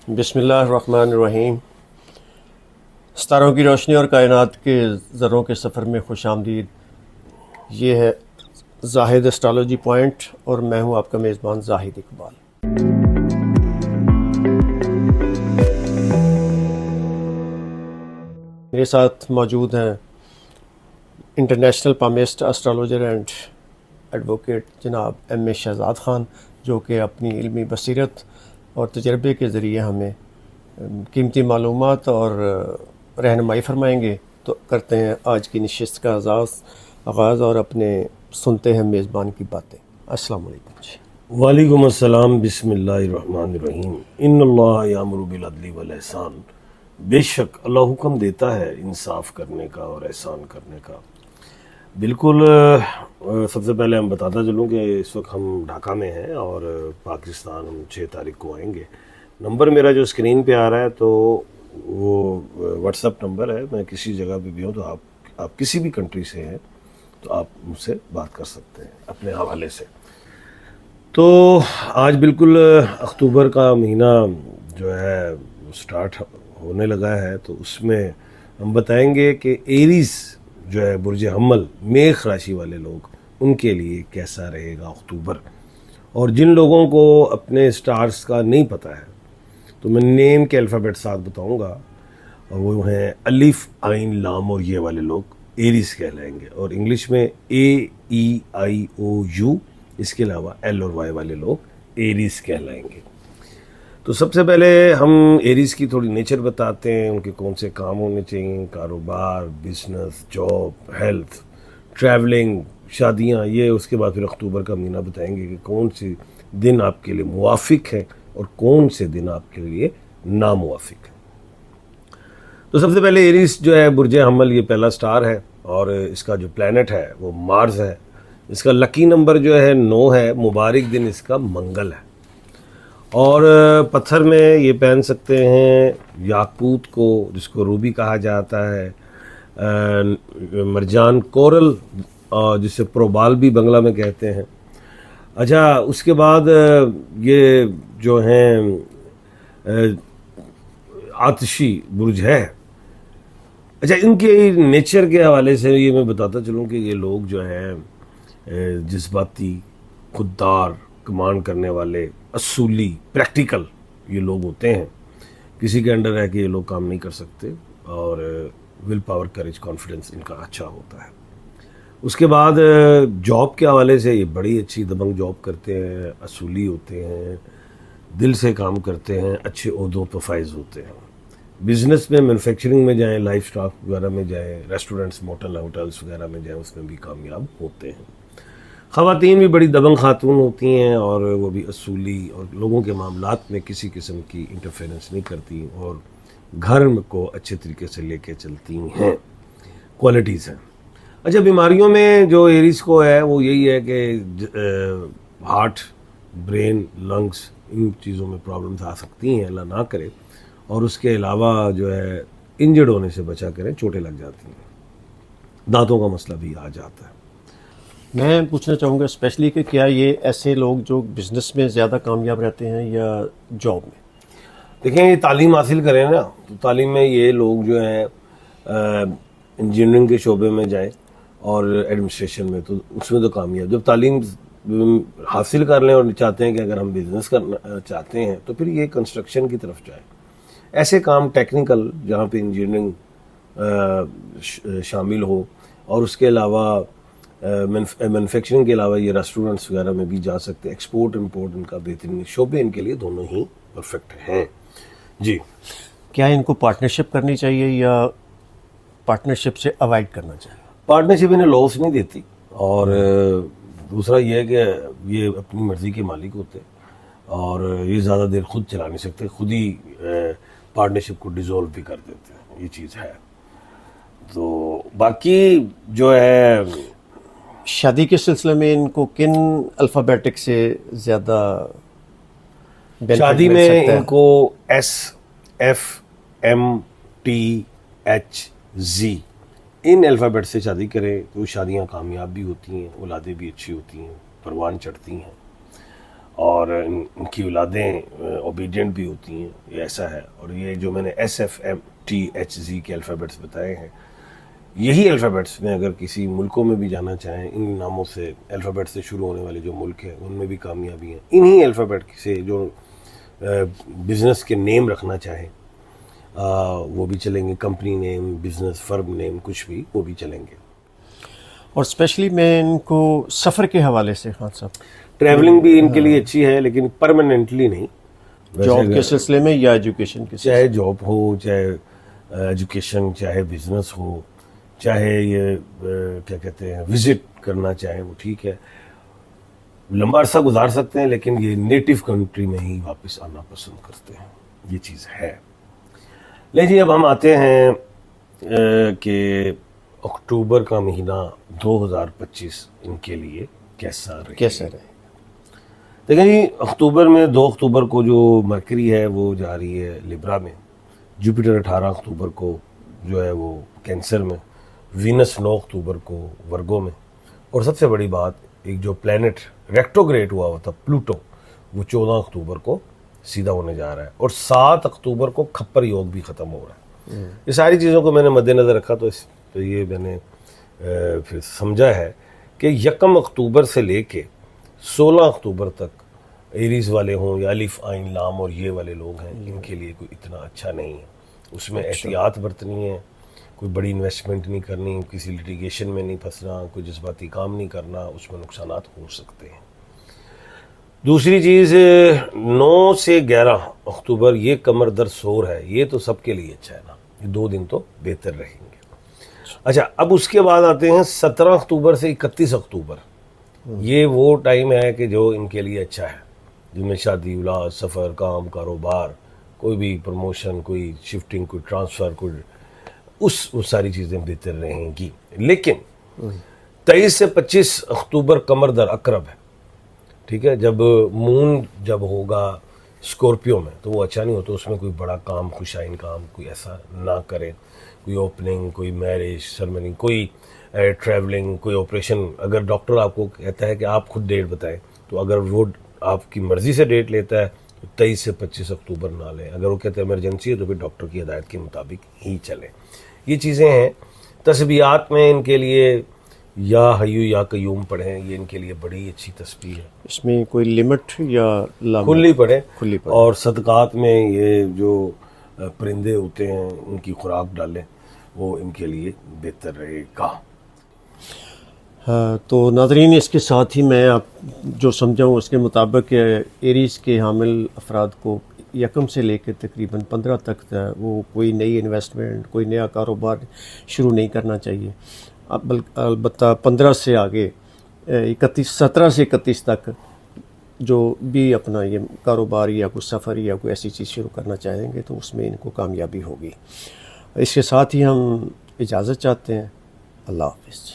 بسم اللہ الرحمن الرحیم۔ ستاروں کی روشنی اور کائنات کے ذروں کے سفر میں خوش آمدید۔ یہ ہے زاہد اسٹرالوجی پوائنٹ اور میں ہوں آپ کا میزبان زاہد اقبال۔ میرے ساتھ موجود ہیں international palmist astrologer and advocate جناب ایم اے شہزاد خان، جو کہ اپنی علمی بصیرت اور تجربے کے ذریعے ہمیں قیمتی معلومات اور رہنمائی فرمائیں گے۔ تو کرتے ہیں آج کی نشست کا آغاز اور اپنے سنتے ہیں میزبان کی باتیں۔ السلام علیکم جی۔ وعلیکم السلام۔ بسم اللہ الرحمن الرحیم۔ ان اللہ یامر بالعدل والاحسان، بے شک اللہ حکم دیتا ہے انصاف کرنے کا اور احسان کرنے کا۔ بالکل، سب سے پہلے ہم بتاتا چلوں کہ اس وقت ہم ڈھاکہ میں ہیں اور پاکستان ہم 6 تاریخ کو آئیں گے۔ نمبر میرا جو اسکرین پہ آ رہا ہے تو وہ واٹس ایپ نمبر ہے۔ میں کسی جگہ پہ بھی ہوں تو آپ کسی بھی کنٹری سے ہیں تو آپ مجھ سے بات کر سکتے ہیں اپنے حوالے سے۔ تو آج بالکل اکتوبر کا مہینہ جو ہے سٹارٹ ہونے لگا ہے، تو اس میں ہم بتائیں گے کہ ایریز جو ہے برج حمل میخ راشی والے لوگ، ان کے لیے کیسا رہے گا اکتوبر۔ اور جن لوگوں کو اپنے سٹارز کا نہیں پتہ ہے تو میں نیم کے الفابیٹ ساتھ بتاؤں گا، اور وہ ہیں الف عین لام اور یہ والے لوگ ایریز کہلائیں گے، اور انگلش میں AEIOU، اس کے علاوہ ایل اور وائی والے لوگ ایریز کہلائیں گے۔ تو سب سے پہلے ہم ایریز کی تھوڑی نیچر بتاتے ہیں، ان کے کون سے کام ہونے چاہیے، کاروبار، بزنس، جاب، ہیلتھ، ٹریولنگ، شادیاں، یہ اس کے بعد پھر اکتوبر کا مہینہ بتائیں گے کہ کون سے دن آپ کے لیے موافق ہے اور کون سے دن آپ کے لیے ناموافق ہے۔ تو سب سے پہلے ایریز جو ہے برج حمل، یہ پہلا سٹار ہے اور اس کا جو پلینٹ ہے وہ مارس ہے۔ اس کا لکی نمبر جو ہے 9 ہے، مبارک دن اس کا منگل ہے، اور پتھر میں یہ پہن سکتے ہیں یاقوت کو، جس کو روبی کہا جاتا ہے، مرجان کورل، جسے پروبال بھی بنگلہ میں کہتے ہیں۔ اچھا، اس کے بعد یہ جو ہیں آتشی برج ہے۔ اچھا، ان کے نیچر کے حوالے سے یہ میں بتاتا چلوں کہ یہ لوگ جو ہیں جذباتی، خوددار، کمانڈ کرنے والے، اصولی، پریکٹیکل یہ لوگ ہوتے ہیں۔ کسی کے انڈر ہے کہ یہ لوگ کام نہیں کر سکتے، اور ول پاور، کریج، کانفیڈنس ان کا اچھا ہوتا ہے۔ اس کے بعد جاب کے حوالے سے یہ بڑی اچھی دبنگ جاب کرتے ہیں، اصولی ہوتے ہیں، دل سے کام کرتے ہیں، اچھے عہدوں پہ فائز ہوتے ہیں۔ بزنس میں، مینوفیکچرنگ میں جائیں، لائف اسٹاک وغیرہ میں جائیں، ریسٹورنٹس، ہوٹلس وغیرہ میں جائیں، اس میں بھی کامیاب ہوتے ہیں۔ خواتین بھی بڑی دبنگ خاتون ہوتی ہیں، اور وہ بھی اصولی اور لوگوں کے معاملات میں کسی قسم کی انٹرفیرنس نہیں کرتی، اور گھر کو اچھے طریقے سے لے کے چلتی ہیں۔ کوالٹیز ہیں۔ اچھا، بیماریوں میں جو ایریز کو ہے وہ یہی ہے کہ ہارٹ، برین، لنگس، ان چیزوں میں پرابلمز آ سکتی ہیں، اللہ نہ کرے، اور اس کے علاوہ جو ہے انجرڈ ہونے سے بچا کریں، چوٹیں لگ جاتی ہیں، دانتوں کا مسئلہ بھی آ جاتا ہے۔ میں پوچھنا چاہوں گا اسپیشلی کہ کیا یہ ایسے لوگ جو بزنس میں زیادہ کامیاب رہتے ہیں یا جاب میں؟ دیکھیں، یہ تعلیم حاصل کریں نا، تو تعلیم میں یہ لوگ جو ہیں انجینئرنگ کے شعبے میں جائیں اور ایڈمنسٹریشن میں، تو اس میں تو کامیاب۔ جب تعلیم حاصل کر لیں اور چاہتے ہیں کہ اگر ہم بزنس کرنا چاہتے ہیں تو پھر یہ کنسٹرکشن کی طرف جائیں، ایسے کام ٹیکنیکل جہاں پہ انجینئرنگ شامل ہو، اور اس کے علاوہ مینوفیکچرنگ کے علاوہ یہ ریسٹورنٹس وغیرہ میں بھی جا سکتے ہیں۔ ایکسپورٹ امپورٹ ان کا بہترین شعبے ان کے لیے دونوں ہی پرفیکٹ ہیں۔ جی، کیا ان کو پارٹنرشپ کرنی چاہیے یا پارٹنرشپ سے اوائڈ کرنا چاہیے؟ پارٹنرشپ انہیں لاس نہیں دیتی، اور دوسرا یہ ہے کہ یہ اپنی مرضی کے مالک ہوتے ہیں، اور یہ زیادہ دیر خود چلا نہیں سکتے، خود ہی پارٹنرشپ کو ڈیزولو بھی کر دیتے ہیں، یہ چیز ہے۔ تو باقی جو ہے شادی کے سلسلے میں ان کو کن الفابیٹک سے زیادہ benefit شادی مل میں سکتا ہے؟ ان کو SFMTHZ ان الفابیٹ سے شادی کریں تو شادیاں کامیاب بھی ہوتی ہیں، اولادیں بھی اچھی ہوتی ہیں، پروان چڑھتی ہیں۔ اور ان کی اولادیں اوبیڈینٹ بھی ہوتی ہیں، یہ ایسا ہے. اور یہ جو میں نے SFMTHZ کے الفابیٹس بتائے ہیں، یہی الفابیٹس میں اگر کسی ملکوں میں بھی جانا چاہیں، ان ناموں سے الفابیٹ سے شروع ہونے والے جو ملک ہیں ان میں بھی کامیابی ہیں. انہی الفابیٹ سے جو بزنس کے نیم رکھنا چاہیں وہ بھی چلیں گے، کمپنی نیم، بزنس فرم نیم، کچھ بھی وہ بھی چلیں گے. اور اسپیشلی میں ان کو سفر کے حوالے سے خان صاحب، ٹریولنگ بھی ان کے لیے اچھی ہے لیکن پرماننٹلی نہیں. جاب کے سلسلے میں یا ایجوکیشن کے سلسلے چاہے جاب ہو، چاہے ایجوکیشن، چاہے بزنس ہو، چاہے یہ کیا کہتے ہیں وزٹ کرنا چاہیں، وہ ٹھیک ہے، لمبا عرصہ گزار سکتے ہیں لیکن یہ نیٹو کنٹری میں ہی واپس آنا پسند کرتے ہیں. یہ چیز ہے. لے جی، اب ہم آتے ہیں کہ اکتوبر کا مہینہ 2025 ان کے لیے کیسا رہے. کیسا رہے. دیکھیں جی، اکتوبر میں 2 اکتوبر کو جو مرکری ہے وہ جا رہی ہے لبرا میں، جوپیٹر 18 اکتوبر کو جو ہے وہ کینسر میں، وینس 9 اکتوبر کو ورگو میں، اور سب سے بڑی بات ایک جو پلینٹ ریکٹوگریٹ ہوا ہوا تھا پلوٹو، وہ 14 اکتوبر کو سیدھا ہونے جا رہا ہے، اور 7 اکتوبر کو کھپر یوگ بھی ختم ہو رہا ہے. یہ ساری چیزوں کو میں نے مد نظر رکھا تو یہ میں نے پھر سمجھا ہے کہ 1 اکتوبر سے لے کے 16 اکتوبر تک ایریز والے ہوں یا الف عین لام اور یہ والے لوگ ہیں، ان کے لیے کوئی اتنا اچھا نہیں ہے. اس میں احتیاط برتنی ہے، کوئی بڑی انویسٹمنٹ نہیں کرنی، کسی لیٹیگیشن میں نہیں پھنسنا، کوئی جذباتی کام نہیں کرنا، اس میں نقصانات ہو سکتے ہیں. دوسری چیز 9 سے 11 اکتوبر یہ کمر در سور ہے، یہ تو سب کے لیے اچھا ہے نا، یہ 2 دن تو بہتر رہیں گے. اچھا، اب اس کے بعد آتے ہیں 17 اکتوبر سے 31 اکتوبر. یہ وہ ٹائم ہے کہ جو ان کے لیے اچھا ہے، جن میں شادی، اولاد، سفر، کام، کاروبار، کوئی بھی پروموشن، کوئی شفٹنگ، کوئی ٹرانسفر، کوئی وہ ساری چیزیں بہتر رہیں گی. لیکن 23 سے 25 اکتوبر کمر در عقرب ہے، ٹھیک ہے. جب مون جب ہوگا اسکورپیو میں تو وہ اچھا نہیں ہوتا، اس میں کوئی بڑا کام، خوشائن کام کوئی ایسا نہ کریں، کوئی اوپننگ، کوئی میرج سرمنی، کوئی ٹریولنگ، کوئی آپریشن. اگر ڈاکٹر آپ کو کہتا ہے کہ آپ خود ڈیٹ بتائیں، تو اگر وہ آپ کی مرضی سے ڈیٹ لیتا ہے تو 23 سے 25 اکتوبر نہ لیں. اگر وہ کہتے ہیں ایمرجنسی ہے تو پھر ڈاکٹر کی ہدایت کے مطابق ہی چلیں. یہ چیزیں ہیں. تسبیحات میں ان کے لیے یا حیو یا قیوم پڑھیں، یہ ان کے لیے بڑی اچھی تسبیح ہے. اس میں کوئی لمٹ یا کھلی پڑھیں. کھلی پڑھیں. اور صدقات میں یہ جو پرندے ہوتے ہیں ان کی خوراک ڈالیں، وہ ان کے لیے بہتر رہے گا. تو ناظرین، اس کے ساتھ ہی میں آپ جو سمجھاؤں اس کے مطابق ایریز کے حامل افراد کو 1 سے لے کے تقریباً 15 تک وہ کوئی نئی انویسٹمنٹ، کوئی نیا کاروبار شروع نہیں کرنا چاہیے. البتہ 15 سے آگے 17 سے 31 تک جو بھی اپنا یہ کاروبار یا کوئی سفر یا کوئی ایسی چیز شروع کرنا چاہیں گے تو اس میں ان کو کامیابی ہوگی. اس کے ساتھ ہی ہم اجازت چاہتے ہیں. اللہ حافظ.